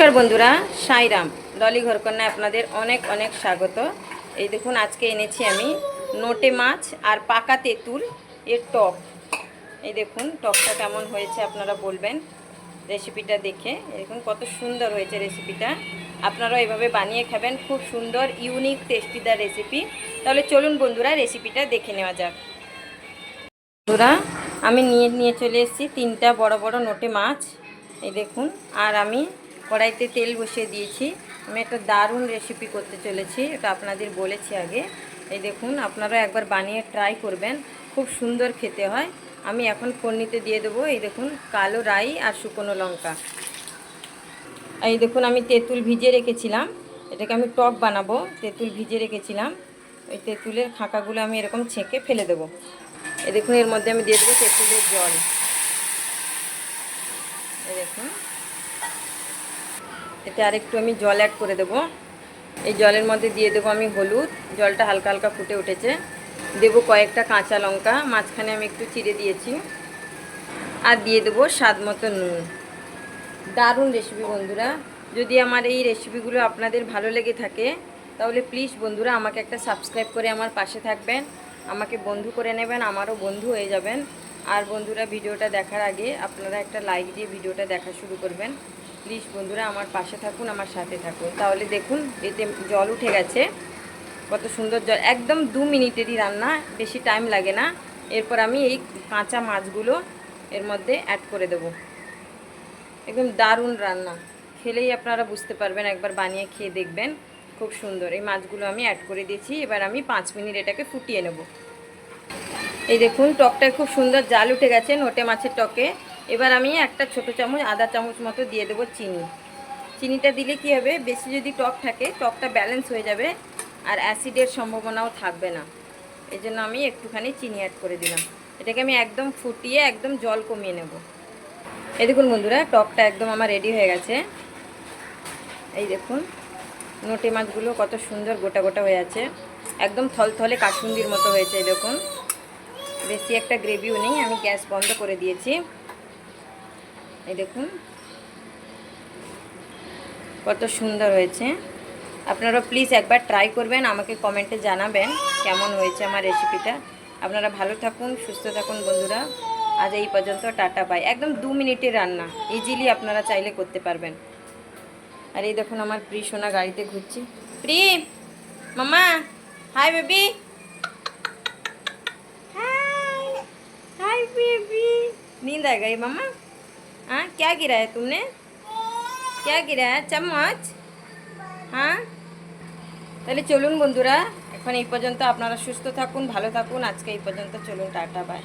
নমস্কার বন্ধুরা, সাইরাম ডলি ঘরকন্যায় আপনাদের অনেক অনেক স্বাগত। এই দেখুন, আজকে এনেছি আমি নোটে মাছ আর পাকা তেঁতুল এর টক। এই দেখুন টকটা কেমন হয়েছে আপনারা বলবেন রেসিপিটা দেখে। দেখুন কত সুন্দর হয়েছে রেসিপিটা, আপনারাও এভাবে বানিয়ে খাবেন, খুব সুন্দর ইউনিক টেস্টিদার রেসিপি। তাহলে চলুন বন্ধুরা রেসিপিটা দেখে নেওয়া যাক। বন্ধুরা, আমি নিয়ে চলে এসেছি 3টা বড় বড় নোটে মাছ। এই দেখুন, আর আমি কড়াইতে তেল বসিয়ে দিয়েছি। আমি একটা দারুণ রেসিপি করতে চলেছি, এটা আপনাদের বলেছি আগে। এই দেখুন, আপনারা একবার বানিয়ে ট্রাই করবেন, খুব সুন্দর খেতে হয়। আমি এখন ফোড়নিতে দিয়ে দেবো এই দেখুন কালো রাই আর শুকনো লঙ্কা। এই দেখুন, আমি তেঁতুল ভিজিয়ে রেখেছিলাম, এটাকে আমি টক বানাবো। তেঁতুল ভিজিয়ে রেখেছিলাম, ওই তেঁতুলের খাঁকাগুলো আমি এরকম ছেঁকে ফেলে দেবো। এই দেখুন, এর মধ্যে আমি দিয়ে দেবো তেঁতুলের জল। এই দেখুন, এতে আরেকটু আমি জল অ্যাড করে দেবো। এই জলের মধ্যে দিয়ে দেবো আমি হলুদ, জলটা হালকা হালকা ফুটে উঠেছে। দেবো কয়েকটা কাঁচা লঙ্কা, মাঝখানে আমি একটু চিড়ে দিয়েছি। আর দিয়ে দেবো স্বাদ মতো নুন। দারুণ রেসিপি বন্ধুরা। যদি আমার এই রেসিপিগুলো আপনাদের ভালো লেগে থাকে তাহলে প্লিজ বন্ধুরা আমাকে একটা সাবস্ক্রাইব করে আমার পাশে থাকবেন, আমাকে বন্ধু করে নেবেন, আমারও বন্ধু হয়ে যাবেন। আর বন্ধুরা, ভিডিওটা দেখার আগে আপনারা একটা লাইক দিয়ে ভিডিওটা দেখা শুরু করবেন। প্লিজ বন্ধুরা আমার পাশে থাকুন, আমার সাথে থাকুন। তাহলে দেখুন এতে জল উঠে গেছে, কত সুন্দর জল। একদম 2 মিনিটেরই রান্না, বেশি টাইম লাগে না। এরপর আমি এই কাঁচা মাছগুলো এর মধ্যে অ্যাড করে দেবো। একদম দারুণ রান্না, খেলেই আপনারা বুঝতে পারবেন, একবার বানিয়ে খেয়ে দেখবেন, খুব সুন্দর। এই মাছগুলো আমি অ্যাড করে দিয়েছি, এবার আমি 5 মিনিট এটাকে ফুটিয়ে নেব। এই দেখুন টকটায় খুব সুন্দর জাল উঠে গেছে নোটে মাছের টকে। এবার আমি একটা ছোটো চামচ, আধা চামচ মতো দিয়ে দেবো চিনি। চিনিটা দিলে কী হবে, বেশি যদি টক থাকে টকটা ব্যালেন্স হয়ে যাবে আর অ্যাসিডের সম্ভাবনাও থাকবে না। এই জন্য আমি একটুখানি চিনি অ্যাড করে দিলাম। এটাকে আমি একদম ফুটিয়ে একদম জল কমিয়ে নেব। এই দেখুন বন্ধুরা, টকটা একদম আমার রেডি হয়ে গেছে। এই দেখুন নোটে মাছগুলো কত সুন্দর গোটা গোটা হয়ে আছে, একদম থলথলে কাসুন্দির মতো হয়েছে। এই দেখুন, বেশি একটা গ্রেভিও নেই, আমি গ্যাস বন্ধ করে দিয়েছি। এই দেখুন কত সুন্দর হয়েছে। আপনারা প্লিজ একবার ট্রাই করবেন, আমাকে কমেন্টে জানাবেন কেমন হয়েছে আমার রেসিপিটা। আপনারা ভালো থাকুন, সুস্থ থাকুন বন্ধুরা। আজ এই পর্যন্ত, টাটা বাই। একদম 2 মিনিটের রান্না, ইজিলি আপনারা চাইলে করতে পারবেন। আর এই দেখুন আমার প্রি সোনা গাড়িতে ঘুরছি। প্রি মামা, हाय बेबी, हाय हाय बेबी। नींद आ गई मामा? हाँ, क्या गिरा है तुमने? क्या गिरा है? चम्मच? हाँ। তাহলে চলুন বন্ধুরা, এখন এই পর্যন্ত। আপনারা সুস্থ থাকুন, ভালো থাকুন। আজকে এই পর্যন্ত, চলুন টাটা বাই।